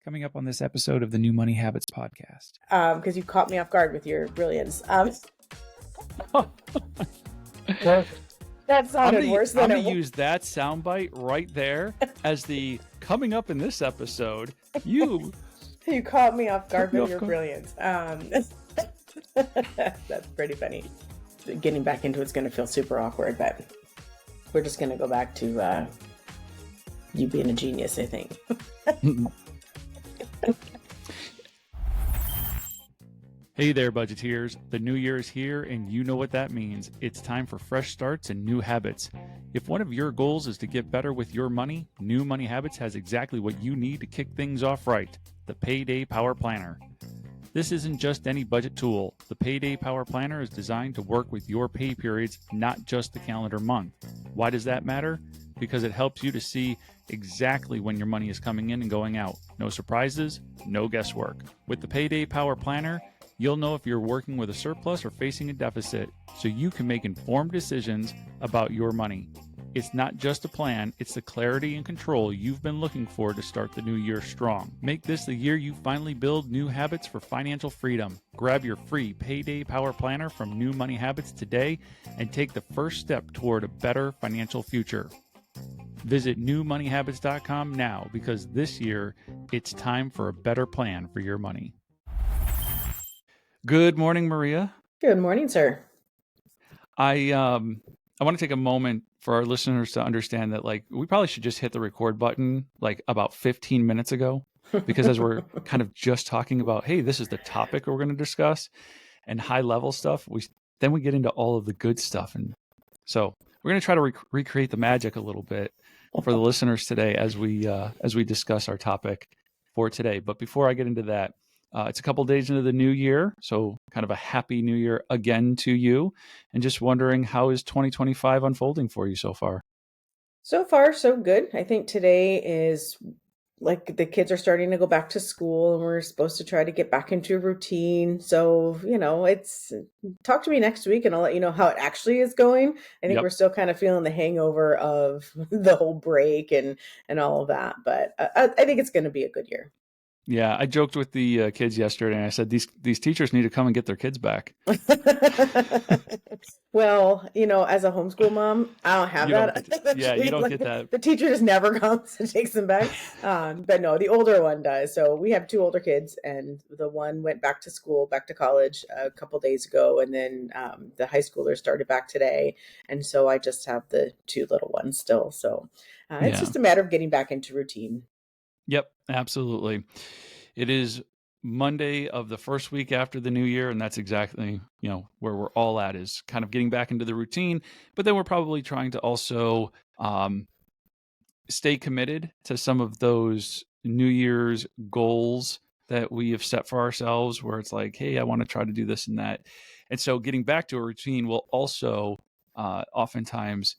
Coming up on this episode of the New Money Habits podcast. Because you caught me off guard with your brilliance. That sounded worse than I'm going to use that soundbite right there as the coming up in this episode. You caught me off guard with your brilliance. That's pretty funny. Getting back into it's going to feel super awkward, but we're just going to go back to you being a genius, I think. Hey there, budgeteers. The new year is here, and you know what that means. It's time for fresh starts and new habits. If one of your goals is to get better with your money, New Money Habits has exactly what you need to kick things off right, the Payday Power Planner. This isn't just any budget tool. The Payday Power Planner is designed to work with your pay periods, not just the calendar month. Why does that matter? Because it helps you to see exactly when your money is coming in and going out. No surprises, no guesswork. With the Payday Power Planner, you'll know if you're working with a surplus or facing a deficit, so you can make informed decisions about your money. It's not just a plan, it's the clarity and control you've been looking for to start the new year strong. Make this the year you finally build new habits for financial freedom. Grab your free Payday Power Planner from New Money Habits today and take the first step toward a better financial future. Visit newmoneyhabits.com now, because this year it's time for a better plan for your money. Good morning, Maria. Good morning, sir. I want to take a moment for our listeners to understand that we probably should just hit the record button about 15 minutes ago, because as we're kind of just talking about, hey, this is the topic we're going to discuss and high level stuff, then we get into all of the good stuff. And so we're going to try to recreate the magic a little bit for the listeners today as we discuss our topic for today. But before I get into that, it's a couple days into the new year, so kind of a happy new year again to you. And just wondering, how is 2025 unfolding for you so far? So far, so good. I think today is the kids are starting to go back to school and we're supposed to try to get back into a routine. So, it's talk to me next week and I'll let you know how it actually is going. I think We're still kind of feeling the hangover of the whole break and all of that. But I think it's going to be a good year. Yeah, I joked with the kids yesterday, and I said these teachers need to come and get their kids back. Well, as a homeschool mom, I don't have that. You don't get that. The teacher just never comes and takes them back. But no, the older one does. So we have two older kids, and the one went back to school, back to college a couple days ago, and then the high schooler started back today. And so I just have the two little ones still. So it's just a matter of getting back into routine. Yep, absolutely. It is Monday of the first week after the new year, and that's exactly, where we're all at, is kind of getting back into the routine. But then we're probably trying to also stay committed to some of those New Year's goals that we have set for ourselves, where it's like, hey, I want to try to do this and that. And so getting back to a routine will also oftentimes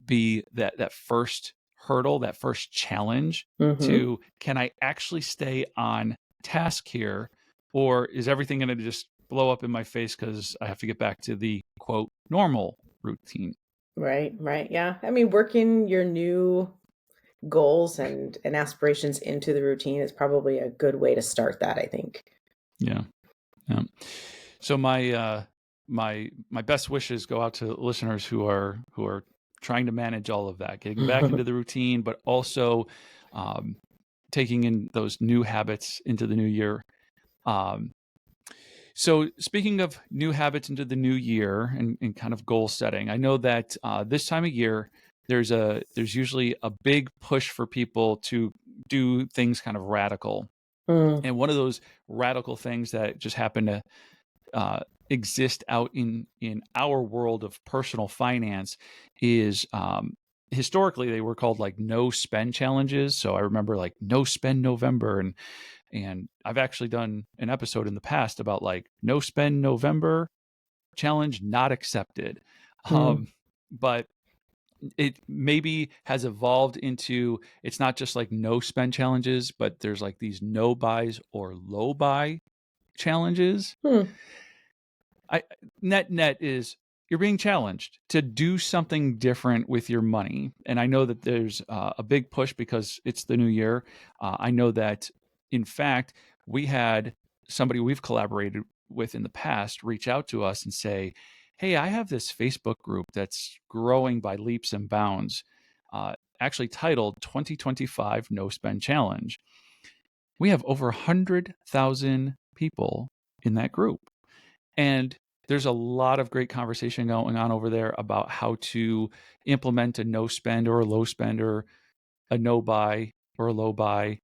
be that first hurdle, that first challenge to, can I actually stay on task here, or is everything going to just blow up in my face because I have to get back to the quote normal routine? Right. Yeah. I mean, working your new goals and aspirations into the routine is probably a good way to start that, I think. Yeah. So my best wishes go out to listeners who are trying to manage all of that, getting back into the routine, but also taking in those new habits into the new year. So speaking of new habits into the new year and kind of goal setting, I know that this time of year, there's usually a big push for people to do things kind of radical. And one of those radical things that just happen to exist out in our world of personal finance is historically they were called no spend challenges. So I remember no spend November, and I've actually done an episode in the past about no spend November challenge not accepted. But it maybe has evolved into, it's not just no spend challenges, but there's these no buys or low buy challenges. Net is, you're being challenged to do something different with your money. And I know that there's a big push because it's the new year. I know that In fact, we had somebody we've collaborated with in the past reach out to us and say, hey, I have this Facebook group that's growing by leaps and bounds, actually titled 2025 No Spend Challenge. We have over 100,000 people in that group. And there's a lot of great conversation going on over there about how to implement a no spend or a low spend or a no buy or a low buy.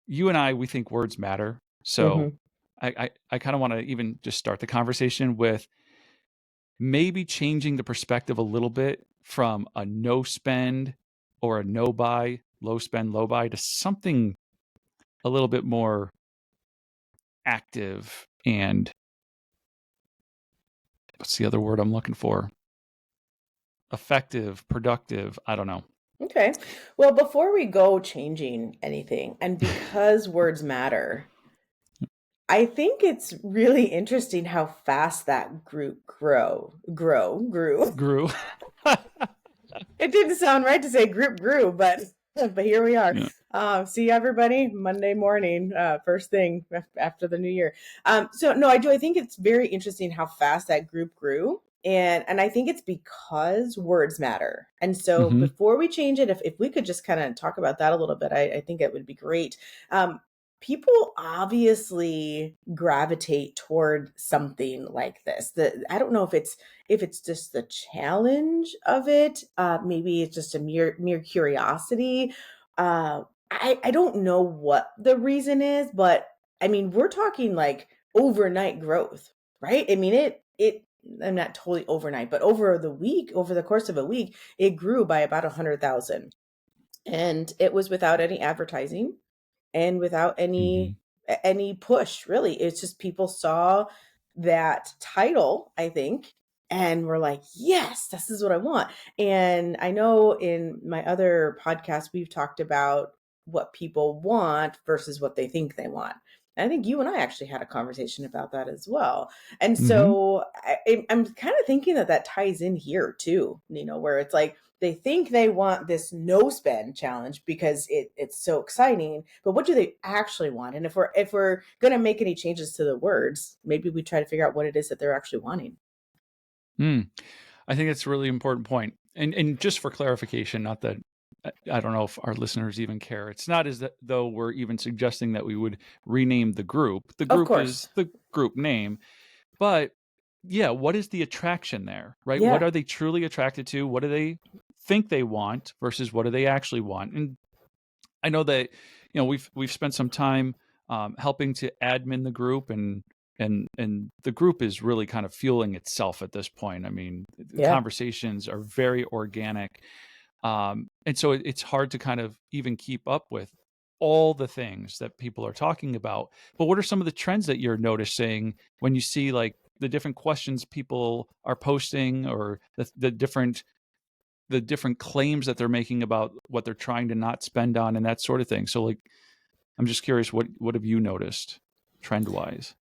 You and I, we think words matter. So Hmm. I kind of want to even just start the conversation with maybe changing the perspective a little bit from a no spend or a no buy, low spend, low buy to something a little bit more active and what's the other word I'm looking for? Effective, productive. I don't know. Okay. Well, before we go changing anything, and because words matter, I think it's really interesting how fast that group grew. Grew. It didn't sound right to say group grew, but here we are. Yeah. See everybody Monday morning, first thing after the new year. So no, I do. I think it's very interesting how fast that group grew, and I think it's because words matter. And so Mm-hmm. before we change it, if we could just kind of talk about that a little bit, I think it would be great. People obviously gravitate toward something like this. I don't know if it's just the challenge of it, maybe it's just a mere curiosity. I don't know what the reason is, but I mean, we're talking like overnight growth, right? I mean, it I'm not totally overnight, but over the course of a week, it grew by about 100,000, and it was without any advertising and without Mm-hmm. any push, really. It's just people saw that title, I think, and were like, yes, this is what I want. And I know in my other podcast we've talked about what people want versus what they think they want. And I think you and I actually had a conversation about that as well. And Mm-hmm. so I'm kind of thinking that that ties in here too, where it's like they think they want this no spend challenge because it's so exciting, but what do they actually want? And if we're going to make any changes to the words, maybe we try to figure out what it is that they're actually wanting. Mm. I think that's a really important point. And just for clarification, not that I don't know if our listeners even care. It's not as though we're even suggesting that we would rename the group. The Of group is course. the group name, but yeah, what is the attraction there, right? What Yeah. are they truly attracted to? What do they think they want versus what do they actually want? And I know that we've spent some time helping to admin the group, and the group is really kind of fueling itself at this point. I mean, the Yeah. conversations are very organic, and so it's hard to kind of even keep up with all the things that people are talking about. But what are some of the trends that you're noticing when you see like the different questions people are posting or the different claims that they're making about what they're trying to not spend on and that sort of thing? So like I'm just curious, what have you noticed trend wise?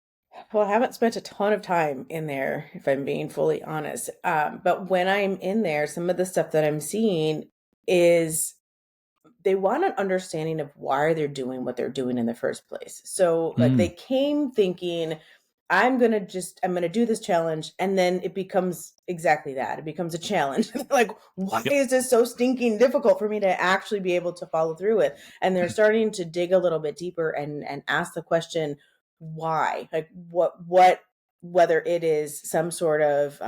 Well, I haven't spent a ton of time in there, if I'm being fully honest. But when I'm in there, some of the stuff that I'm seeing is they want an understanding of why they're doing what they're doing in the first place. So like they Mm, came thinking, I'm gonna do this challenge, and then it becomes exactly that. It becomes a challenge. Like, why yep. is this so stinking difficult for me to actually be able to follow through with? And they're starting to dig a little bit deeper and ask the question, why? Like what whether it is some sort of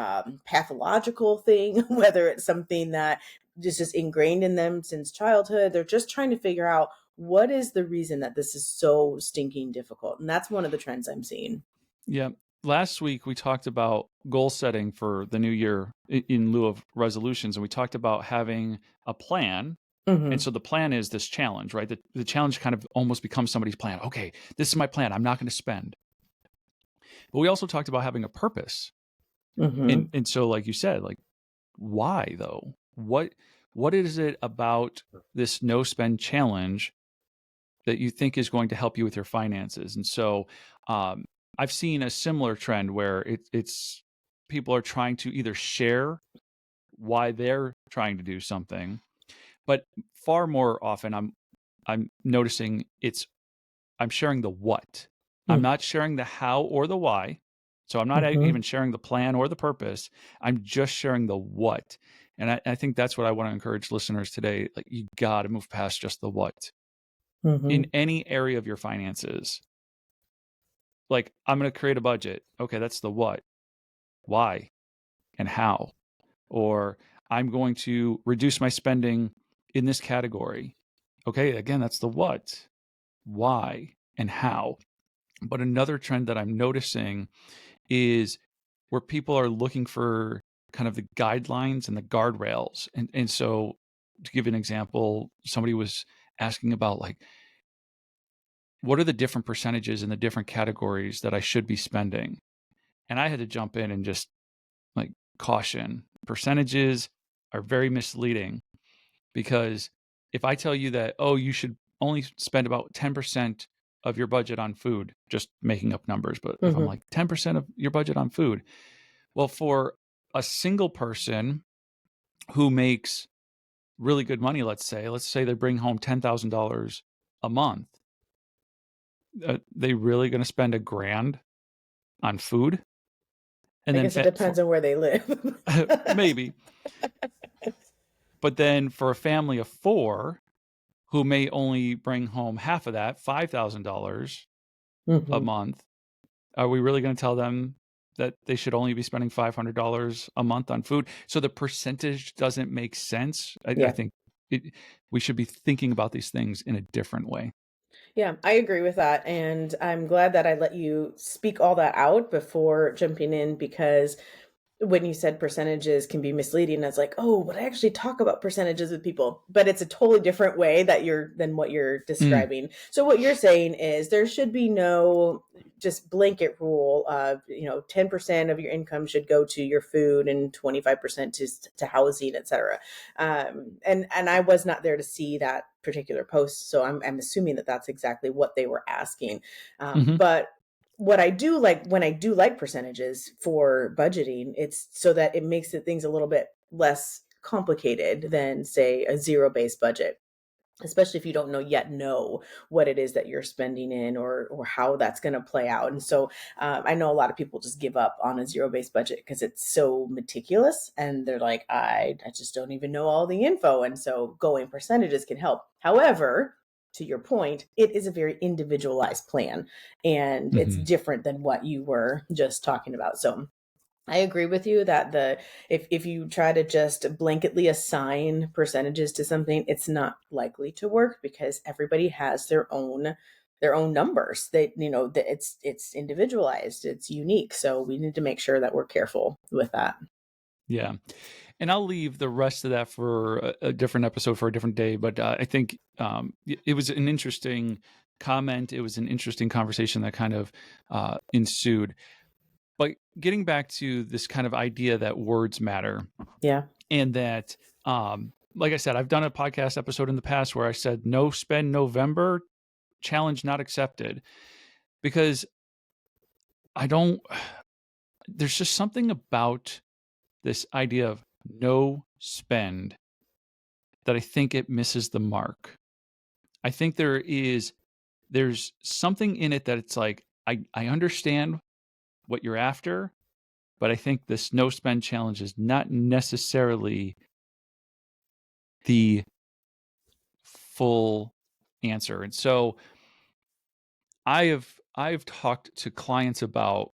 pathological thing, whether it's something that just is ingrained in them since childhood. They're just trying to figure out what is the reason that this is so stinking difficult. And that's one of the trends I'm seeing. Yeah. Last week we talked about goal setting for the new year in lieu of resolutions, and we talked about having a plan. And Hmm. so the plan is this challenge, right? The challenge kind of almost becomes somebody's plan. Okay, this is my plan. I'm not going to spend. But we also talked about having a purpose. And Hmm. and so like you said, like why though? What is it about this no spend challenge that you think is going to help you with your finances? And so um, I've seen a similar trend where it's people are trying to either share why they're trying to do something, but far more often I'm noticing it's I'm sharing the what. I'm not sharing the how or the why. So I'm not Mm-hmm. even sharing the plan or the purpose. I'm just sharing the what. And I think that's what I want to encourage listeners today. Like, you got to move past just the what in Mm-hmm. any area of your finances. Like, I'm going to create a budget. Okay, that's the what, why, and how. Or I'm going to reduce my spending in this category. Okay, again, that's the what, why, and how. But another trend that I'm noticing is where people are looking for kind of the guidelines and the guardrails. And so, to give an example, somebody was asking about, like, what are the different percentages in the different categories that I should be spending? And I had to jump in and just, like, caution. Percentages are very misleading, because if I tell you that, oh, you should only spend about 10% of your budget on food, just making up numbers, but if I'm Mm-hmm. like 10% of your budget on food, well, for a single person who makes really good money, let's say they bring home $10,000 a month, they really going to spend $1,000 on food? And I then guess it depends on where they live. maybe, but then for a family of four who may only bring home half of that, $5,000 a Mm-hmm. month, are we really going to tell them that they should only be spending $500 a month on food? So the percentage doesn't make sense. I Yeah. think we should be thinking about these things in a different way. Yeah, I agree with that. And I'm glad that I let you speak all that out before jumping in, because when you said percentages can be misleading, it's like, oh, but I actually talk about percentages with people, but it's a totally different way that you're than what you're Mm, describing. So what you're saying is there should be no just blanket rule of, 10% of your income should go to your food and 25% to housing, etc. And I was not there to see that particular post, so I'm assuming that that's exactly what they were asking. hmm But what I do like, when I do like percentages for budgeting, it's so that it makes the things a little bit less complicated than, say, a zero-based budget, especially if you don't know what it is that you're spending in, or how that's going to play out. And so I know a lot of people just give up on a zero-based budget because it's so meticulous, and they're like, I just don't even know all the info. And so going percentages can help. However, to your point, it is a very individualized plan, and it's hmm different than what you were just talking about. So I agree with you that if you try to just blanketly assign percentages to something, it's not likely to work, because everybody has their own numbers. That it's individualized, it's unique. So we need to make sure that we're careful with that. Yeah. And I'll leave the rest of that for a different episode for a different day. But I think it was an interesting comment. It was an interesting conversation that kind of ensued. But getting back to this kind of idea that words matter, Yeah. and that, like I said, I've done a podcast episode in the past where I said, no spend November, challenge not accepted, because I don't, there's just something about this idea of no spend that I think it misses the mark. I think there's something in it that it's like, I understand what you're after, but I think this no spend challenge is not necessarily the full answer. And so I've talked to clients about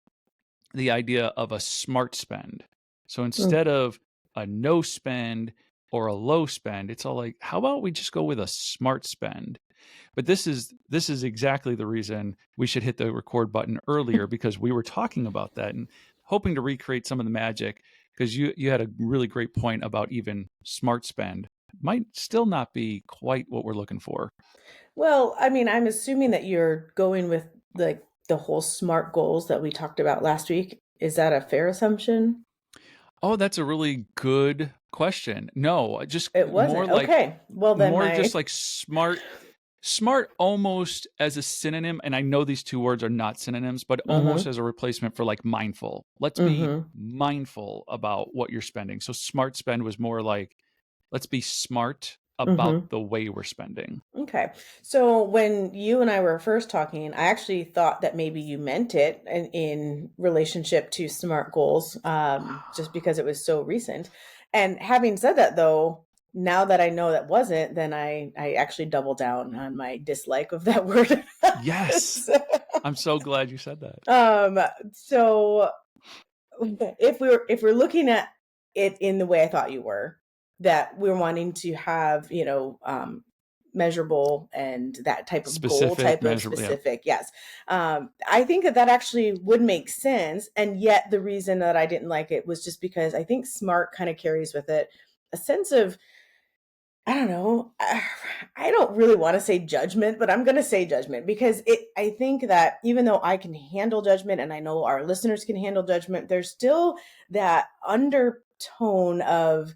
the idea of a smart spend. So Mm. instead of a no spend or a low spend, it's all like, how about we just go with a smart spend? But this is exactly the reason we should hit the record button earlier, because we were talking about that and hoping to recreate some of the magic, because you had a really great point about even smart spend might still not be quite what we're looking for. Well, I mean, I'm assuming that you're going with like the whole SMART goals that we talked about last week. Is that a fair assumption? Oh, that's a really good question. No, just It wasn't. Okay. Well, then more just my like smart almost as a synonym, and I know these two words are not synonyms, but almost Mhm. as a replacement for like mindful. Let's be Mhm. mindful about what you're spending. So smart spend was more like, let's be smart about Mm-hmm. the way we're spending. Okay. So when you and I were first talking, I actually thought that maybe you meant it in relationship to SMART goals, just because it was so recent. And having said that, though, now that I know that wasn't, then I actually double down on my dislike of that word. Yes. So, I'm so glad you said that. um, so if we're looking at it in the way I thought you were, that we're wanting to have, measurable and that type of goal, Specific, type of measurable. Yeah. specific, yes. I think that actually would make sense. And yet the reason that I didn't like it was just because I think SMART kind of carries with it a sense of, I don't know. I don't really want to say judgment, but I'm going to say judgment because I think that even though I can handle judgment and I know our listeners can handle judgment, there's still that undertone of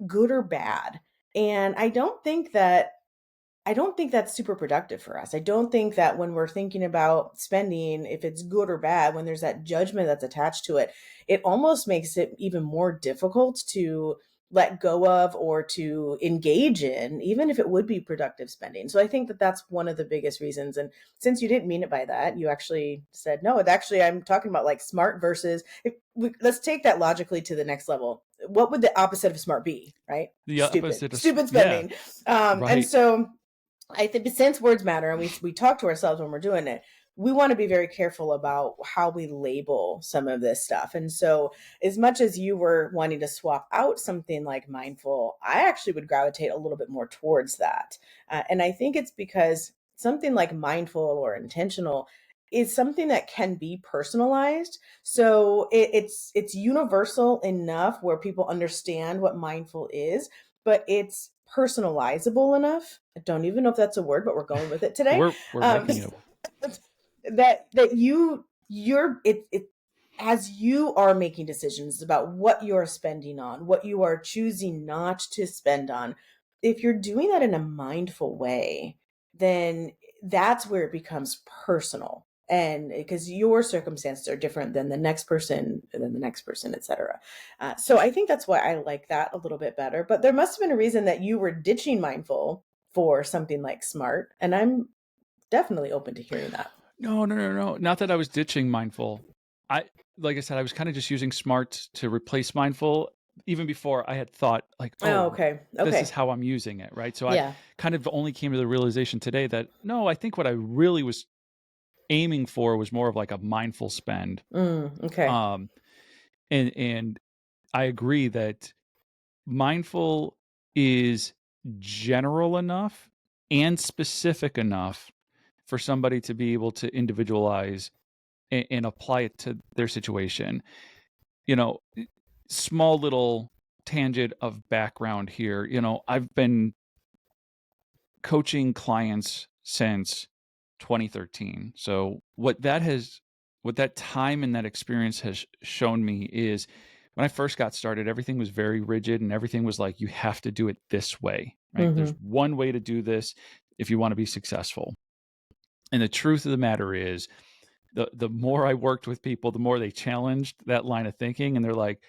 good or bad. And I don't think that's super productive for us. I don't think that when we're thinking about spending, if it's good or bad, when there's that judgment that's attached to it, it almost makes it even more difficult to let go of or to engage in, even if it would be productive spending. So I think that that's one of the biggest reasons. And since you didn't mean it by that, you actually said, no, it actually, I'm talking about like smart versus, let's take that logically to the next level. What would the opposite of smart be, right? The Stupid, opposite of, stupid yeah, spending. And right. so I think since words matter and we talk to ourselves when we're doing it, we want to be very careful about how we label some of this stuff. And so as much as you were wanting to swap out something like mindful, I actually would gravitate a little bit more towards that. And I think it's because something like mindful or intentional is something that can be personalized. So it's universal enough where people understand what mindful is, but it's personalizable enough. I don't even know if that's a word, but we're going with it today. We're Um, making it. that you're as you are making decisions about what you're spending on, what you are choosing not to spend on. If you're doing that in a mindful way, then that's where it becomes personal, and because your circumstances are different than the next person and then the next person, etc. So I think that's why I like that a little bit better. But there must have been a reason that you were ditching mindful for something like smart, and I'm definitely open to hearing that. No, no, no, no. Not that I was ditching mindful. I, like I said, I was kind of just using smart to replace mindful. Even before I had thought like, Oh, oh, okay. this is Okay. how I'm using it, right? So I Yeah. kind of only came to the realization today that no, I think what I really was aiming for was more of like a mindful spend. Okay. Um, and I agree that mindful is general enough and specific enough for somebody to be able to individualize and apply it to their situation. You know, small little tangent of background here. I've been coaching clients since 2013. So what that time and that experience has shown me is when I first got started, everything was very rigid and everything was like, you have to do it this way, right? There's Mm-hmm. one way to do this if you want to be successful. And the truth of the matter is, the more I worked with people, the more they challenged that line of thinking, and they're like,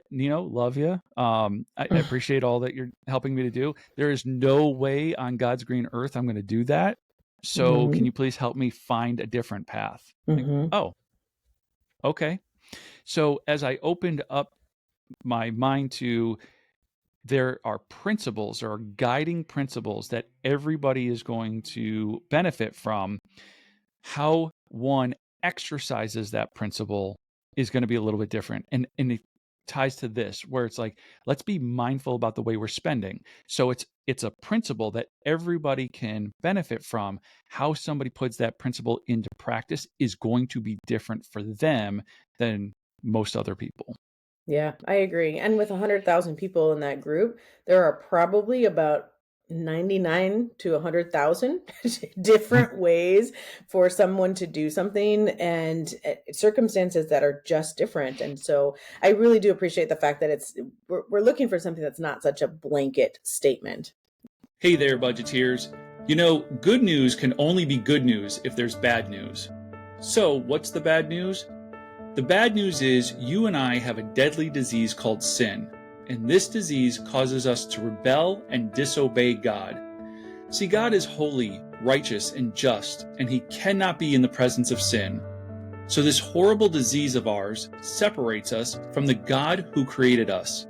Nino, love you. I appreciate all that you're helping me to do. There is no way on God's green earth I'm going to do that. So can Mm-hmm. you please help me find a different path? Like, Mm-hmm. oh, okay. So as I opened up my mind to, there are principles or guiding principles that everybody is going to benefit from, how one exercises that principle is going to be a little bit different. And it ties to this, where it's like, let's be mindful about the way we're spending. So it's a principle that everybody can benefit from. How somebody puts that principle into practice is going to be different for them than most other people. Yeah, I agree. And with 100,000 people in that group, there are probably about 99 to 100,000 different ways for someone to do something and circumstances that are just different. And so I really do appreciate the fact that we're looking for something that's not such a blanket statement. Hey there, budgeteers. Good news can only be good news if there's bad news. So, what's the bad news? The bad news is you and I have a deadly disease called sin. and this disease causes us to rebel and disobey God. See, God is holy, righteous, and just, and he cannot be in the presence of sin. So this horrible disease of ours separates us from the God who created us.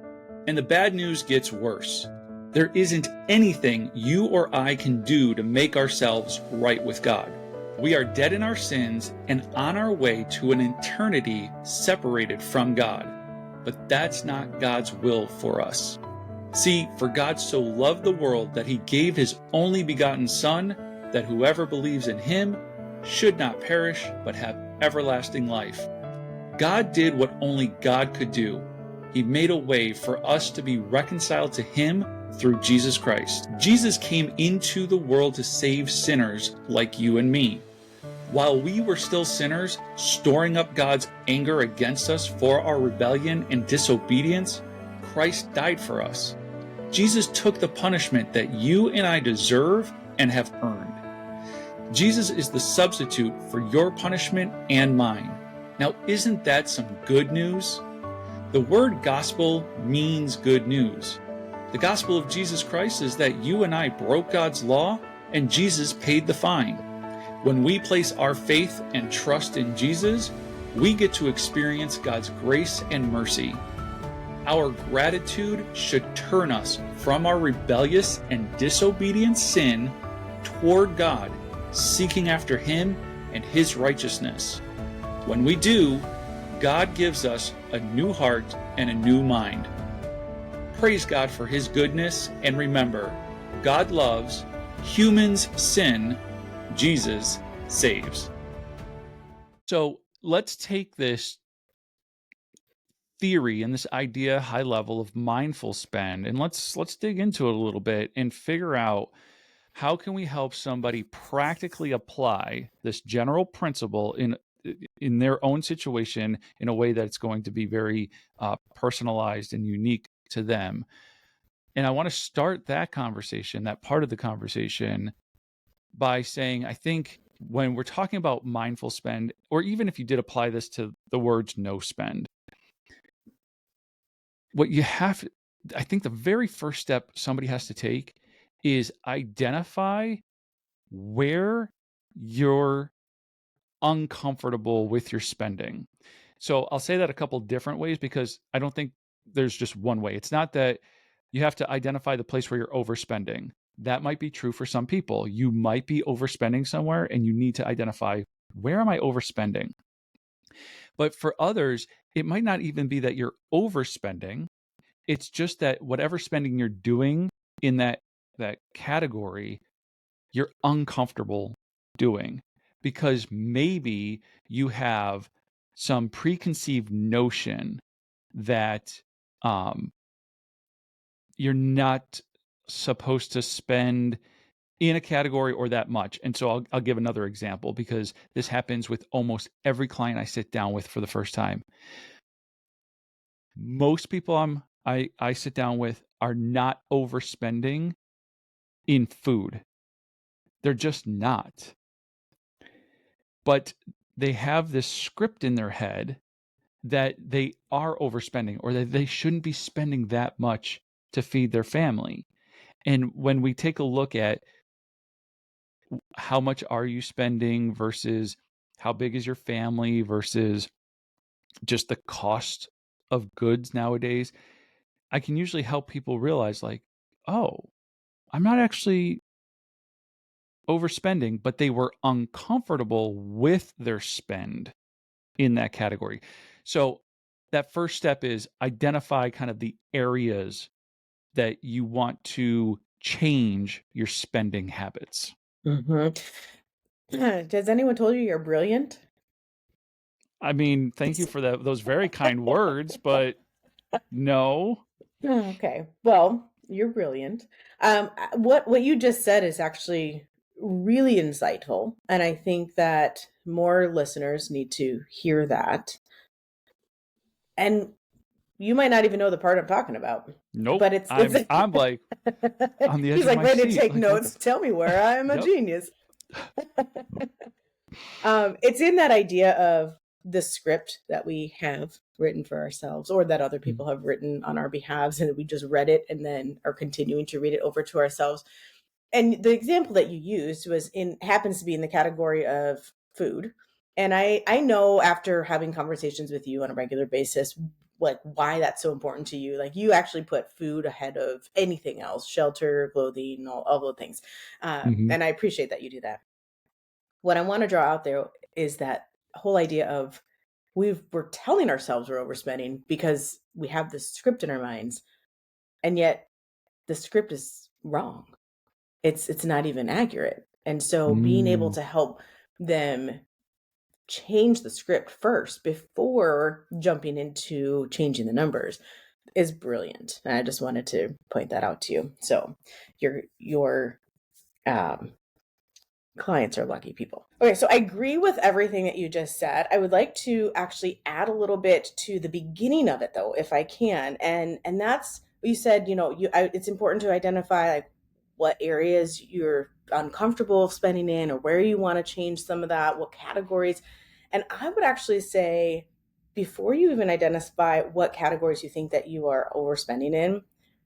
And the bad news gets worse. There isn't anything you or I can do to make ourselves right with God. We are dead in our sins and on our way to an eternity separated from God. But that's not God's will for us. See, for God so loved the world that he gave his only begotten Son, that whoever believes in him should not perish but have everlasting life. God did what only God could do. He made a way for us to be reconciled to him through Jesus Christ. Jesus came into the world to save sinners like you and me. While we were still sinners, storing up God's anger against us for our rebellion and disobedience, Christ died for us. Jesus took the punishment that you and I deserve and have earned. Jesus is the substitute for your punishment and mine. Now, isn't that some good news? The word gospel means good news. The gospel of Jesus Christ is that you and I broke God's law and Jesus paid the fine. When we place our faith and trust in Jesus, we get to experience God's grace and mercy. Our gratitude should turn us from our rebellious and disobedient sin toward God, seeking after him and his righteousness. When we do, God gives us a new heart and a new mind. Praise God for his goodness, and remember, God loves, humans sin, Jesus saves. So let's take this theory and this idea high level of mindful spend, and let's dig into it a little bit and figure out how can we help somebody practically apply this general principle in their own situation in a way that's going to be very personalized and unique to them. And I want to start that conversation, that part of the conversation, by saying, I think when we're talking about mindful spend, or even if you did apply this to the words no spend, what you have, I think the very first step somebody has to take is identify where you're uncomfortable with your spending. So I'll say that a couple different ways because I don't think there's just one way. It's not that you have to identify the place where you're overspending. That might be true for some people. You might be overspending somewhere and you need to identify, where am I overspending? But for others, it might not even be that you're overspending. It's just that whatever spending you're doing in that category, you're uncomfortable doing because maybe you have some preconceived notion that you're not supposed to spend in a category or that much. And so I'll give another example because this happens with almost every client I sit down with for the first time. Most people I sit down with are not overspending in food. They're just not. But they have this script in their head that they are overspending or that they shouldn't be spending that much to feed their family. And when we take a look at how much are you spending versus how big is your family versus just the cost of goods nowadays, I can usually help people realize like, oh, I'm not actually overspending, but they were uncomfortable with their spend in that category. So that first step is identify kind of the areas that you want to change your spending habits. Has anyone told you you're brilliant? I mean, thank you for those very kind words, but no. Okay. Well, you're brilliant. What you just said is actually really insightful, and I think that more listeners need to hear that. And you might not even know the part I'm talking about. Nope. But it's I'm like on the edge he's of like my ready to seat. take Like, notes. Tell me where I'm a Yep. genius. It's in that idea of the script that we have written for ourselves or that other Mm. people have written on our behalves, and we just read it and then are continuing to read it over to ourselves. And the example that you used was in happens to be in the category of food. And I know after having conversations with you on a regular basis, like why that's so important to you. Like you actually put food ahead of anything else, shelter, clothing, all those things. Mhm. And I appreciate that you do that. What I want to draw out there is that whole idea of we're telling ourselves we're overspending because we have this script in our minds, and yet the script is wrong. It's not even accurate. And so being able Mm. to help them change the script first before jumping into changing the numbers is brilliant. And I just wanted to point that out to you. So your um clients are lucky people. Okay, so I agree with everything that you just said. I would like to actually add a little bit to the beginning of it though, if I can. And that's you said, it's important to identify like what areas you're uncomfortable spending in or where you want to change some of that, what categories. And I would actually say before you even identify what categories you think that you are overspending in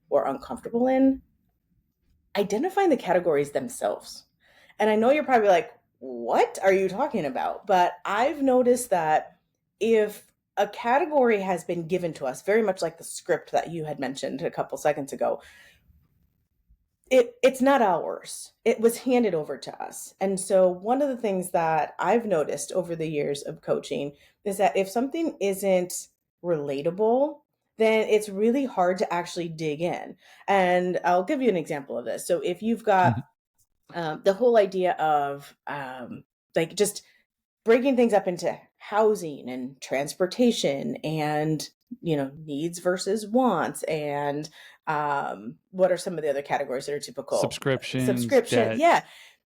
or uncomfortable in, identifying the categories themselves. And I know you're probably like, what are you talking about? But I've noticed that if a category has been given to us, very much like the script that you had mentioned a couple seconds ago, it's not ours. It was handed over to us. And so one of the things that I've noticed over the years of coaching is that if something isn't relatable, then it's really hard to actually dig in. And I'll give you an example of this. So if you've got Mhm. the whole idea of like just breaking things up into housing and transportation and needs versus wants and what are some of the other categories that are typical Subscriptions, subscription, yeah. debt.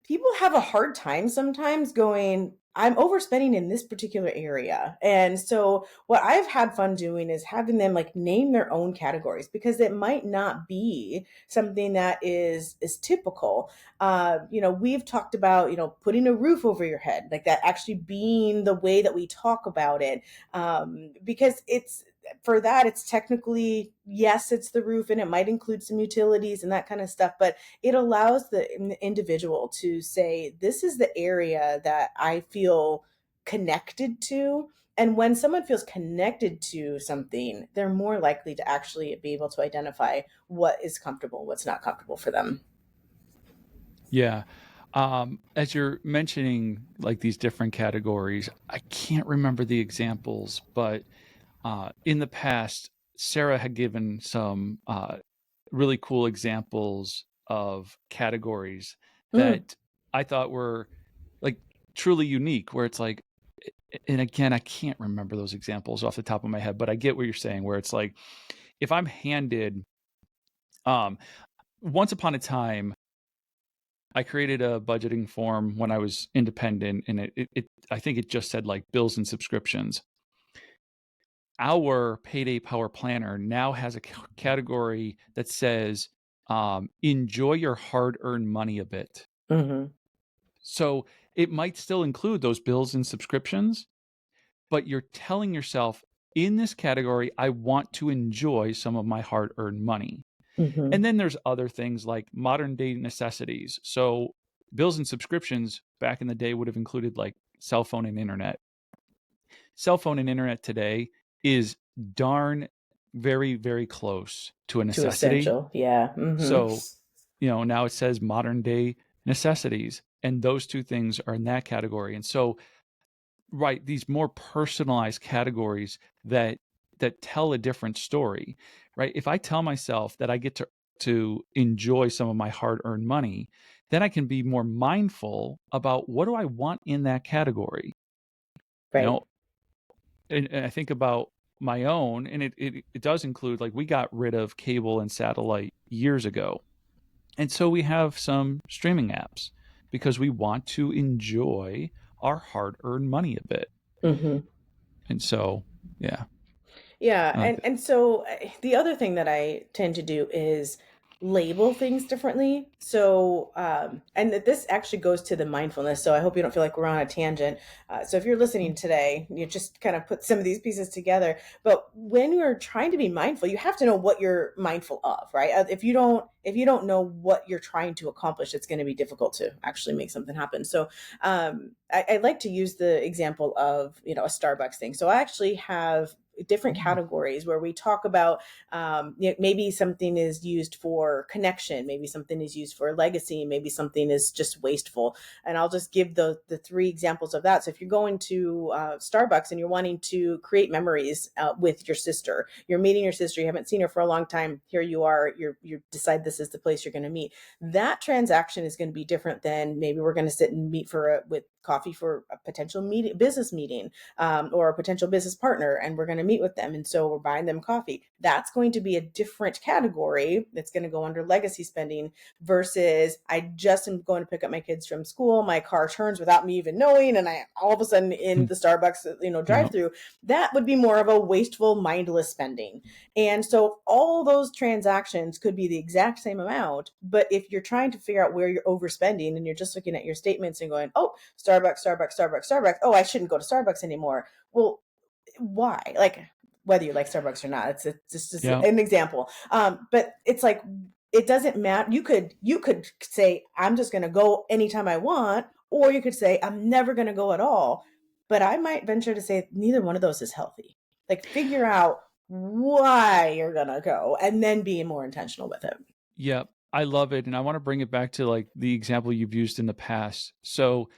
People have a hard time sometimes going, I'm overspending in this particular area. And so what I've had fun doing is having them like name their own categories because it might not be something that is typical. We've talked about, putting a roof over your head, like that actually being the way that we talk about it. Because it's for that, it's technically, yes, it's the roof and it might include some utilities and that kind of stuff, but it allows the individual to say, this is the area that I feel connected to. And when someone feels connected to something, they're more likely to actually be able to identify what is comfortable, what's not comfortable for them. Yeah. As you're mentioning like these different categories, I can't remember the examples, but in the past, Sarah had given some really cool examples of categories Mm, that I thought were like truly unique, where it's like, and again, I can't remember those examples off the top of my head, but I get what you're saying, where it's like, if I'm handed, um, once upon a time, I created a budgeting form when I was independent, and I think it just said like bills and subscriptions. Our payday power planner now has a category that says enjoy your hard earned money a bit. mm-hmm, So it might still include those bills and subscriptions, but you're telling yourself in this category, I want to enjoy some of my hard earned money. mm-hmm, And then there's other things like modern day necessities. So bills and subscriptions back in the day would have included like cell phone and internet. Cell phone and internet today is darn very, very close to a to necessity. essential, yeah. Mm-hmm. So, now it says modern day necessities, and those two things are in that category. And so, right, these more personalized categories that tell a different story, right? If I tell myself that I get to enjoy some of my hard-earned money, then I can be more mindful about what do I want in that category. You Right. know, and I think about my own, and it does include like we got rid of cable and satellite years ago. And so we have some streaming apps because we want to enjoy our hard-earned money a bit. Mm-hmm. And so, yeah, Yeah, I like that. and so the other thing that I tend to do is label things differently. So, and this actually goes to the mindfulness. So I hope you don't feel like we're on a tangent. So if you're listening today, you just kind of put some of these pieces together. But when you're trying to be mindful, you have to know what you're mindful of, right? If you don't know what you're trying to accomplish, it's going to be difficult to actually make something happen. So, I like to use the example of, you know, a Starbucks thing. So I actually have different categories where we talk about, maybe something is used for connection, maybe something is used for legacy, maybe something is just wasteful. And I'll just give the three examples of that. So if you're going to Starbucks and you're wanting to create memories with your sister, you're meeting your sister, you haven't seen her for a long time, here you are, you decide this is the place you're going to meet. That transaction is going to be different than maybe we're going to sit and meet with coffee for a potential business meeting, or a potential business partner, and we're going to meet with them. And so we're buying them coffee. That's going to be a different category that's going to go under legacy spending versus I just am going to pick up my kids from school. My car turns without me even knowing, and I all of a sudden in the Starbucks, Yeah. drive through. That would be more of a wasteful, mindless spending. And so all those transactions could be the exact same amount, but if you're trying to figure out where you're overspending and you're just looking at your statements and going, oh, Starbucks, Starbucks, Starbucks, Starbucks. Oh, I shouldn't go to Starbucks anymore. Well, why? Like, whether you like Starbucks or not, it's just Yeah. an example. But it's like it doesn't matter. You could say I'm just going to go anytime I want, or you could say I'm never going to go at all. But I might venture to say neither one of those is healthy. Like, figure out why you're going to go and then be more intentional with it. Yeah. I love it. And I want to bring it back to like the example you've used in the past. So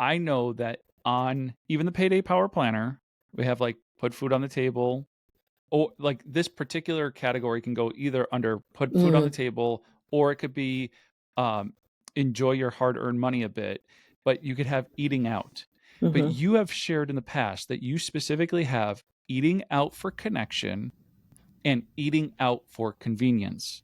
I know that on even the payday power planner, we have like put food on the table, or like this particular category can go either under put food on the Mm, table, or it could be um, enjoy your hard earned money a bit, but you could have eating out. But hmm you have shared in the past that you specifically have eating out for connection and eating out for convenience.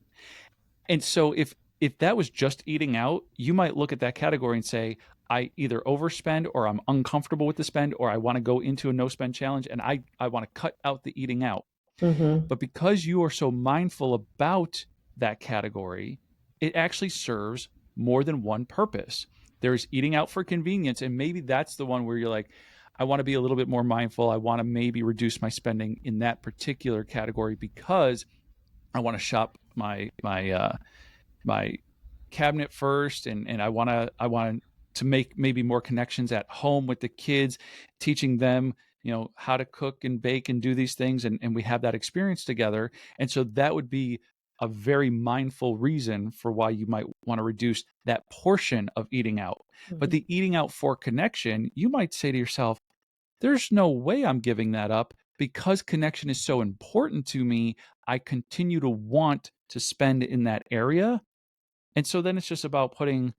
And so if that was just eating out, you might look at that category and say, I either overspend or I'm uncomfortable with the spend or I want to go into a no spend challenge and I want to cut out the eating out. hmm But because you are so mindful about that category, it actually serves more than one purpose. There's eating out for convenience, and maybe that's the one where you're like, I want to be a little bit more mindful. I want to maybe reduce my spending in that particular category because I want to shop my cabinet first, and I want to make maybe more connections at home with the kids, teaching them, how to cook and bake and do these things, and we have that experience together. And so that would be a very mindful reason for why you might want to reduce that portion of eating out. But hmm the eating out for connection, you might say to yourself, there's no way I'm giving that up because connection is so important to me. I continue to want to spend in that area. And so then it's just about putting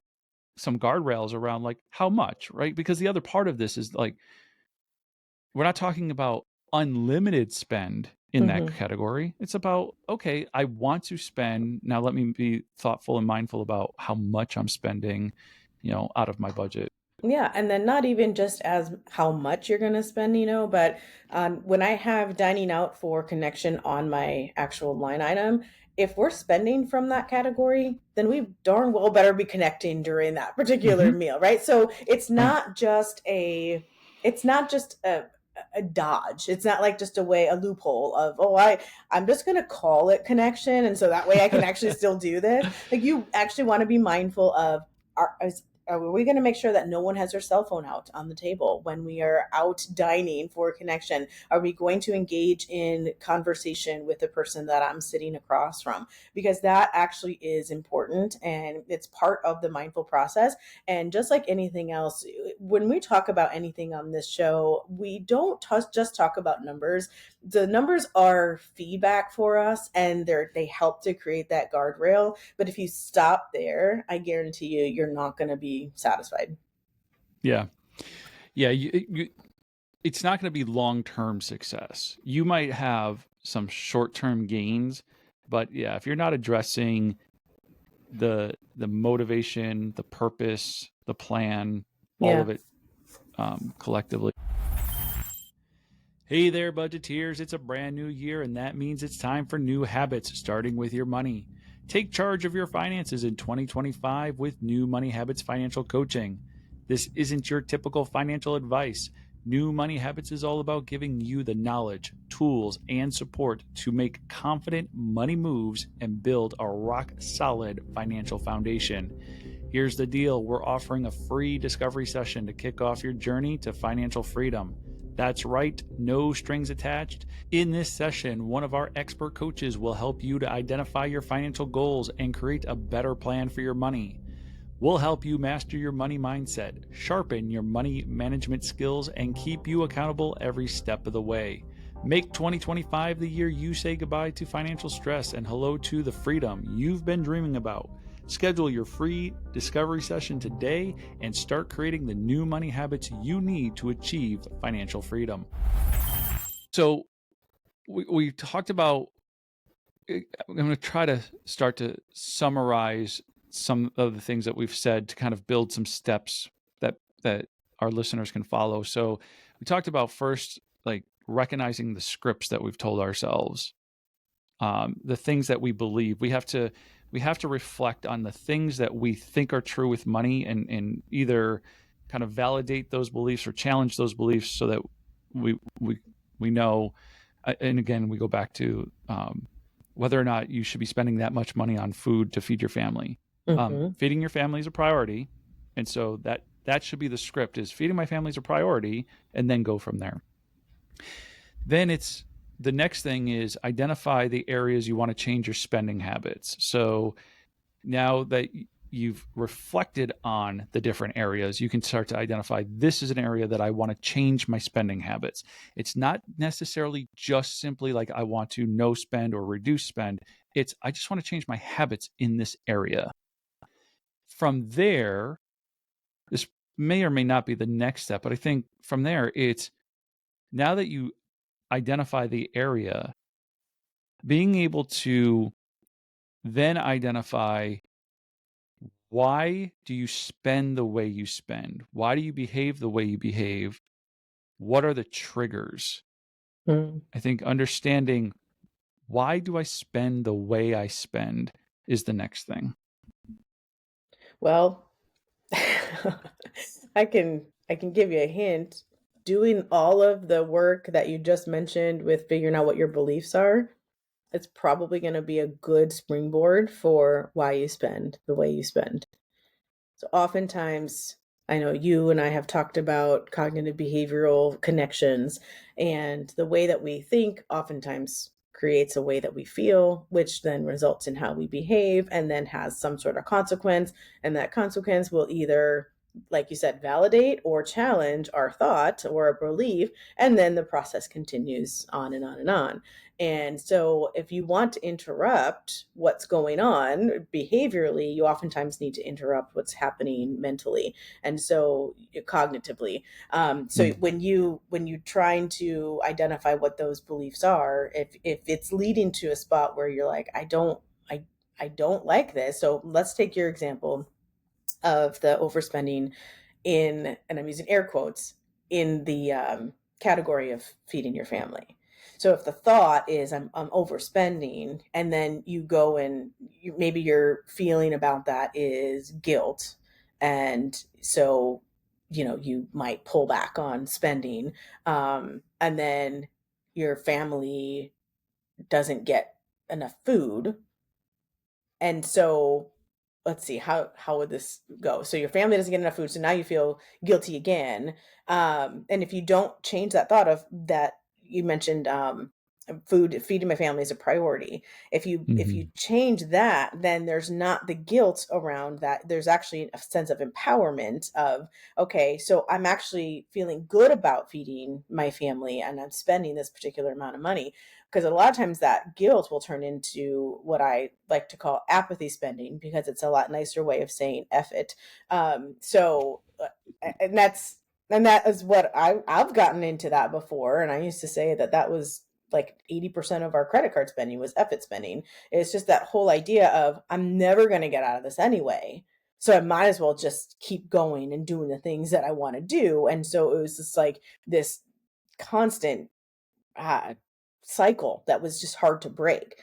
some guardrails around like how much, right? Because the other part of this is like we're not talking about unlimited spend in that hmm category. It's about, okay, I want to spend. Now let me be thoughtful and mindful about how much I'm spending, out of my budget. Yeah, and then not even just as how much you're going to spend, but when I have dining out for connection on my actual line item, if we're spending from that category, then we darn well better be connecting during that particular Hmm. meal, right? So Right. it's not just a dodge. It's not like just a loophole of, oh, I'm just going to call it connection, and so that way I can actually still do this. Like, you actually want to be mindful of, are we going to make sure that no one has their cell phone out on the table when we are out dining for connection? Are we going to engage in conversation with the person that I'm sitting across from? Because that actually is important and it's part of the mindful process. And just like anything else, when we talk about anything on this show, we don't just talk about numbers. The numbers are feedback for us, and they help to create that guardrail. But if you stop there, I guarantee you're not going to be satisfied. Yeah. Yeah. It's not going to be long term success. You might have some short term gains, but yeah, if you're not addressing the motivation, the purpose, the plan, all Yeah. of it collectively. Hey there, budgeteers. It's a brand new year, and that means it's time for new habits, starting with your money. Take charge of your finances in 2025 with New Money Habits Financial Coaching. This isn't your typical financial advice. New Money Habits is all about giving you the knowledge, tools, and support to make confident money moves and build a rock solid financial foundation. Here's the deal, we're offering a free discovery session to kick off your journey to financial freedom. That's right, no strings attached. In this session, one of our expert coaches will help you to identify your financial goals and create a better plan for your money. We'll help you master your money mindset, sharpen your money management skills, and keep you accountable every step of the way. Make 2025 the year you say goodbye to financial stress and hello to the freedom you've been dreaming about. Schedule your free discovery session today and start creating the new money habits you need to achieve financial freedom. So, we talked about, I'm going to try to start to summarize some of the things that we've said to kind of build some steps that our listeners can follow. So we talked about first, like recognizing the scripts that we've told ourselves, the things that we believe. We have to reflect on the things that we think are true with money, and either kind of validate those beliefs or challenge those beliefs so that we know. And again, we go back to whether or not you should be spending that much money on food to feed your family. Feeding your family is a priority, and so that should be the script: is feeding my family is a priority, and then go from there. Then it's the next thing is identify the areas you want to change your spending habits. So now that you've reflected on the different areas, you can start to identify, this is an area that I want to change my spending habits. It's not necessarily just simply like I want to no spend or reduce spend. It's I just want to change my habits in this area. From there, this may or may not be the next step, but I think from there, it's now that you identify the area, being able to then identify, why do you spend the way you spend? Why do you behave the way you behave? What are the triggers? I think understanding, why do I spend the way I spend, is the next thing. Well, I can give you a hint. Doing all of the work that you just mentioned with figuring out what your beliefs are, it's probably going to be a good springboard for why you spend the way you spend. So oftentimes, I know you and I have talked about cognitive behavioral connections, and the way that we think oftentimes creates a way that we feel, which then results in how we behave and then has some sort of consequence. And that consequence will either, like you said, validate or challenge our thought or a belief. And then the process continues on and on and on. And so, if you want to interrupt what's going on behaviorally, you oftentimes need to interrupt what's happening mentally, and so cognitively. So when you trying to identify what those beliefs are, if it's leading to a spot where you're like, I don't like this. So let's take your example of the overspending in, and I'm using air quotes, in the category of feeding your family. So if the thought is I'm overspending, and then you go and maybe your feeling about that is guilt, and so you might pull back on spending, and then your family doesn't get enough food, and so let's see, how would this go? So your family doesn't get enough food, so now you feel guilty again. And if you don't change that thought of that, you mentioned feeding my family is a priority. If you change that, then there's not the guilt around that. There's actually a sense of empowerment of, okay, so I'm actually feeling good about feeding my family and I'm spending this particular amount of money. Because a lot of times that guilt will turn into what I like to call apathy spending, because it's a lot nicer way of saying F it. And that is what I've gotten into that before. And I used to say that was like 80% of our credit card spending was F it spending. It's just that whole idea of, I'm never going to get out of this anyway, so I might as well just keep going and doing the things that I want to do. And so it was just like this constant cycle that was just hard to break.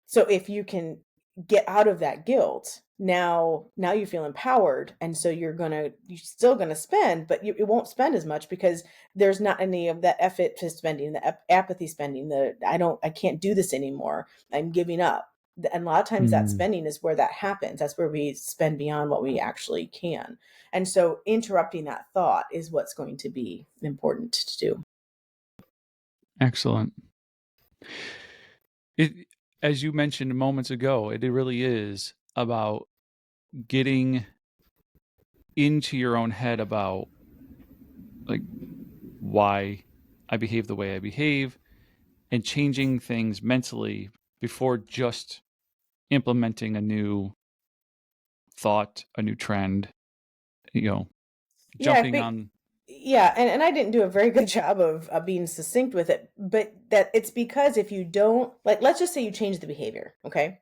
So if you can get out of that guilt. Now you feel empowered, and so you're still gonna spend, but it won't spend as much because there's not any of that effort to spending, the apathy spending, the I can't do this anymore. I'm giving up. And a lot of times that Mm, spending is where that happens. That's where we spend beyond what we actually can. And so interrupting that thought is what's going to be important to do. excellent. It, as you mentioned moments ago, it really is about getting into your own head about like why I behave the way I behave and changing things mentally before just implementing a new thought, a new trend, you know, Yeah, jumping on. yeah, and I didn't do a very good job of being succinct with it, but that it's because if you don't, like, let's just say you change the behavior, okay?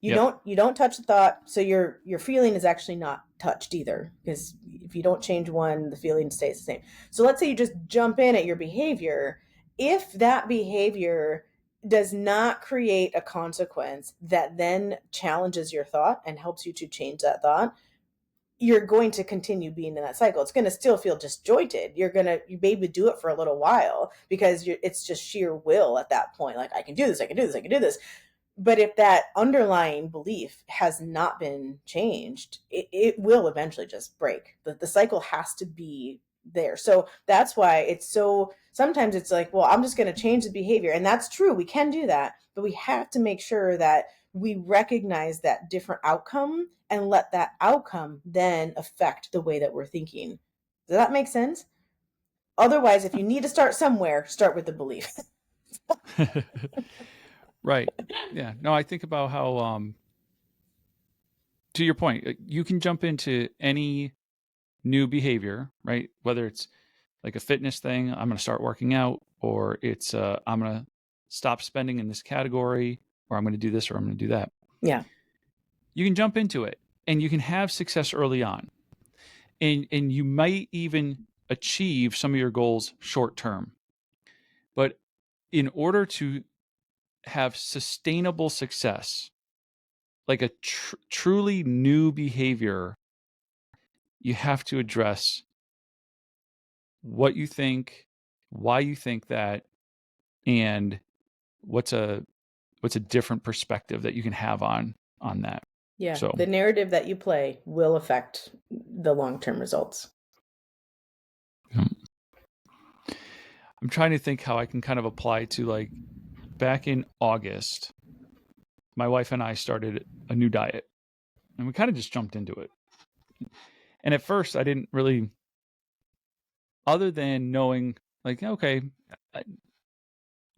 Yep. You don't touch the thought, so your feeling is actually not touched either, because if you don't change one, the feeling stays the same. So let's say you just jump in at your behavior. If that behavior does not create a consequence that then challenges your thought and helps you to change that thought, you're going to continue being in that cycle. It's going to still feel disjointed. You maybe do it for a little while because it's just sheer will at that point. Like, I can do this, I can do this, I can do this. But if that underlying belief has not been changed, it will eventually just break. The cycle has to be there. So that's why it's so, sometimes it's like, well, I'm just going to change the behavior. And that's true. We can do that. But we have to make sure that we recognize that different outcome and let that outcome then affect the way that we're thinking. Does that make sense? Otherwise, if you need to start somewhere, start with the belief. Right. Yeah. No, I think about how to your point, you can jump into any new behavior, right? Whether it's like a fitness thing, I'm going to start working out, or it's I'm going to stop spending in this category, or I'm going to do this, or I'm going to do that. Yeah. You can jump into it, and you can have success early on, and you might even achieve some of your goals short term. But in order to have sustainable success, like a truly new behavior, you have to address what you think, why you think that, and what's a what's a different perspective that you can have on that. Yeah. So The narrative that you play will affect the long term results. um, I'm trying to think how I can kind of apply to like back in August, my wife and I started a new diet, and we kind of just jumped into it. And at first, I didn't really, other than knowing like, okay,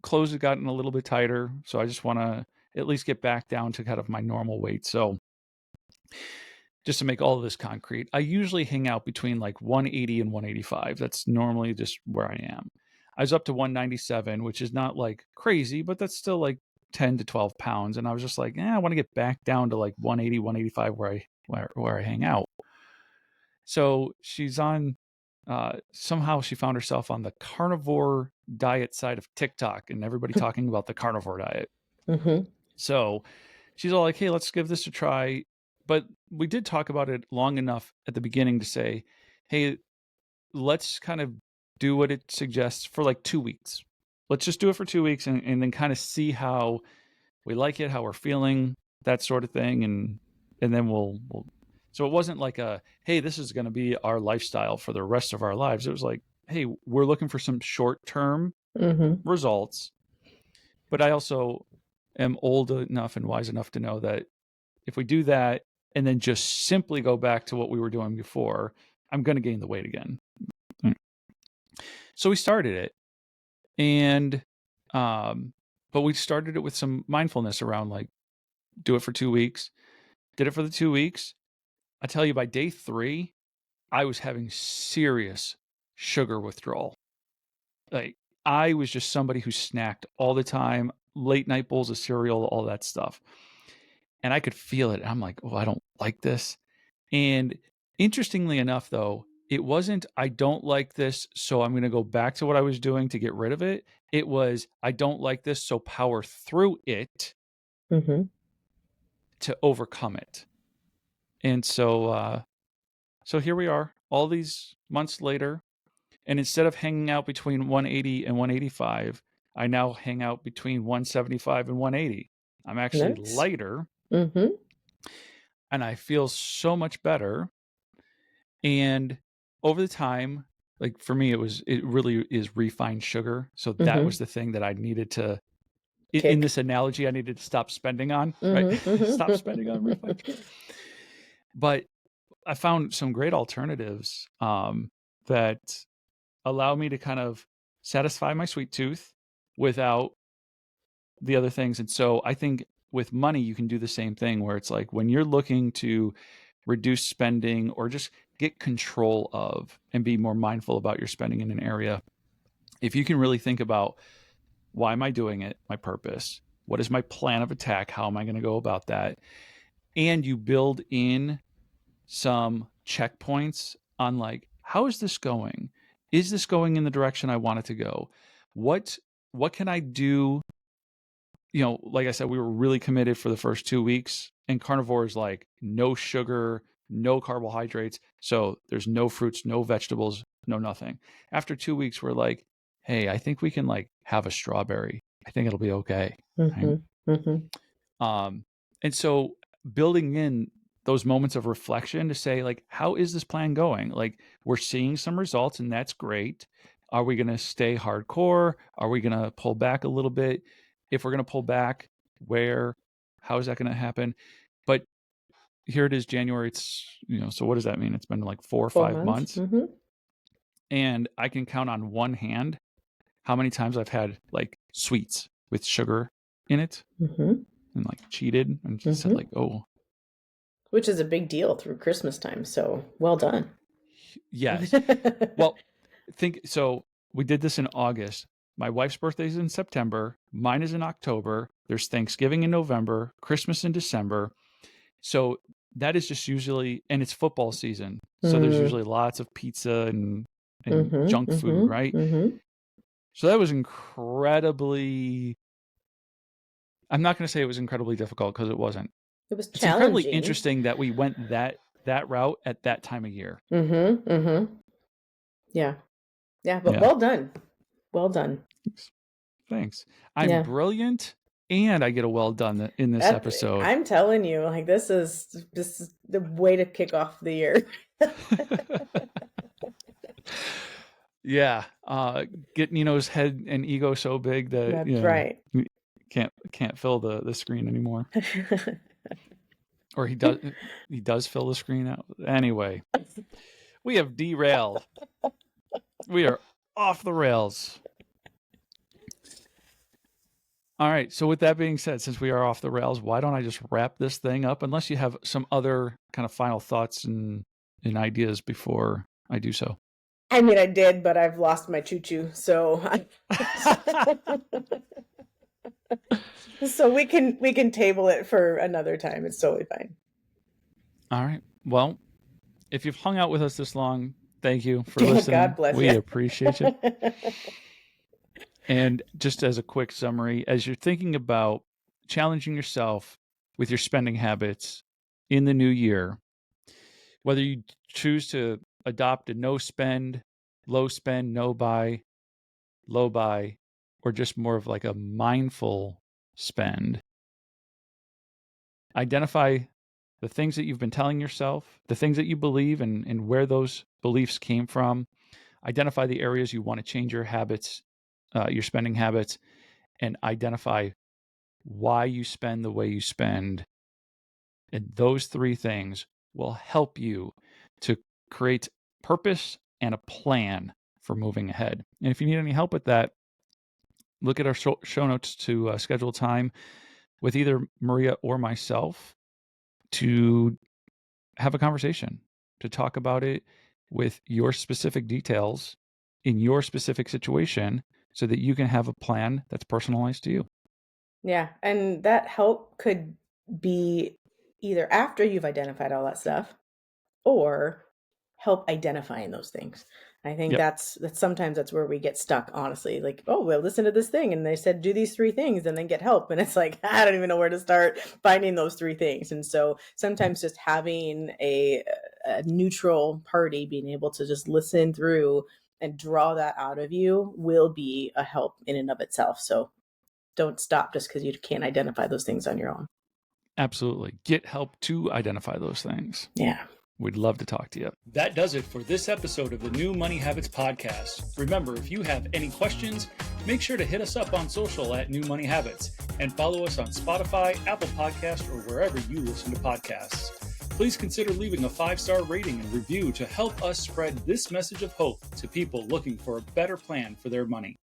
clothes have gotten a little bit tighter, so I just want to at least get back down to kind of my normal weight. So just to make all of this concrete, I usually hang out between like 180 and 185. That's normally just where I am. I was up to 197, which is not like crazy, but that's still like 10 to 12 pounds. And I was just like, I want to get back down to like 180, 185 where I hang out. So she's on, somehow she found herself on the carnivore diet side of TikTok and everybody talking about the carnivore diet. Mm-hmm. So she's all like, hey, let's give this a try. But we did talk about it long enough at the beginning to say, hey, let's kind of do what it suggests for like 2 weeks. Let's just do it for 2 weeks and then kind of see how we like it, how we're feeling, that sort of thing. And then we'll so it wasn't like a, hey, this is going to be our lifestyle for the rest of our lives. It was like, hey, we're looking for some short term Mm-hmm. results. But I also am old enough and wise enough to know that if we do that and then just simply go back to what we were doing before, I'm going to gain the weight again. So we started it, and but we started it with some mindfulness around like do it for 2 weeks. Did it for the 2 weeks. I tell you, by day 3, I was having serious sugar withdrawal. Like I was just somebody who snacked all the time, late night bowls of cereal, all that stuff. And I could feel it. I'm like, oh, I don't like this. And interestingly enough, though, it wasn't, I don't like this, so I'm going to go back to what I was doing to get rid of it. It was, I don't like this, so power through it. Mm-hmm. to overcome it. And so here we are, all these months later, and instead of hanging out between 180 and 185, I now hang out between 175 and 180. I'm actually Nice. lighter, Mm-hmm. and I feel so much better. And over the time, like for me, it really is refined sugar. So that Mm-hmm. was the thing that I needed to, in Kick. this analogy, I needed to stop spending on, right? Mm-hmm. Stop spending on refined Mm-hmm. sugar. But I found some great alternatives that allow me to kind of satisfy my sweet tooth without the other things. And so I think with money, you can do the same thing where it's like when you're looking to reduce spending or just get control of and be more mindful about your spending in an area, if you can really think about why am I doing it, my purpose, what is my plan of attack, how am I going to go about that, and you build in some checkpoints on like how is this going, is this going in the direction I want it to go, what what can I do. Like I said, we were really committed for the first 2 weeks, and carnivore is like no sugar, no carbohydrates. So there's no fruits, no vegetables, no nothing. After 2 weeks, we're like, hey, I think we can like have a strawberry. I think it'll be okay. Right? Mm-hmm. Mm-hmm. Um, and so building in those moments of reflection to say, like, how is this plan going? Like, we're seeing some results, and that's great. Are we going to stay hardcore? Are we going to pull back a little bit? If we're going to pull back, where? How is that going to happen? But here it is, January. So what does that mean? It's been like 4 or 5 4 months. months, Mm-hmm. and I can count on one hand how many times I've had like sweets with sugar in it Mm-hmm. and like cheated and just said Mm-hmm. like, oh, Which is a big deal through Christmas time. So well done. yes. Well, think so. We did this in August. My wife's birthday is in September. Mine is in October. There's Thanksgiving in November, Christmas in December. So that is just usually, and it's football season. So there's Mm-hmm. usually lots of pizza and junk food, right? Mm-hmm. Mm-hmm. So that was incredibly, I'm not going to say it was incredibly difficult because it wasn't. It was It's incredibly challenging. interesting that we went that route at that time of year. Mm-hmm. Mm-hmm. Yeah. Yeah. But Yeah. well done. Well done. Thanks. I'm Yeah. brilliant and I get a well done in this That episode. I'm telling you, like this is the way to kick off the year. Yeah. Get Nino's head and ego so big that, That's right. can't fill the screen anymore. Or he does fill the screen out. Anyway, we have derailed. We are off the rails. All right. So with that being said, since we are off the rails, why don't I just wrap this thing up? Unless you have some other kind of final thoughts and ideas before I do so. I mean, I did, but I've lost my choo-choo, so so we can table it for another time. It's totally fine. All right. Well, if you've hung out with us this long, thank you for listening. God bless We you. appreciate you. And just as a quick summary, as you're thinking about challenging yourself with your spending habits in the new year, whether you choose to adopt a no spend, low spend, no buy, low buy, or just more of like a mindful spend, identify the things that you've been telling yourself, the things that you believe, and where those beliefs came from. Identify the areas you want to change your habits, your spending habits, and identify why you spend the way you spend. And those three things will help you to create purpose and a plan for moving ahead. And if you need any help with that, look at our show notes to schedule time with either Maria or myself to have a conversation, to talk about it with your specific details in your specific situation so that you can have a plan that's personalized to you. Yeah, and that help could be either after you've identified all that stuff or help identifying those things. I think Yep. that's sometimes that's where we get stuck, honestly. Like, oh, well, listen to this thing, and they said do these three things, and then get help, and it's like I don't even know where to start finding those three things. And so sometimes just having a neutral party, being able to just listen through and draw that out of you, will be a help in and of itself. So don't stop just because you can't identify those things on your own. Absolutely. Get help to identify those things. Yeah. We'd love to talk to you. That does it for this episode of the New Money Habits Podcast. Remember, if you have any questions, make sure to hit us up on social at New Money Habits and follow us on Spotify, Apple Podcasts, or wherever you listen to podcasts. Please consider leaving a 5-star rating and review to help us spread this message of hope to people looking for a better plan for their money.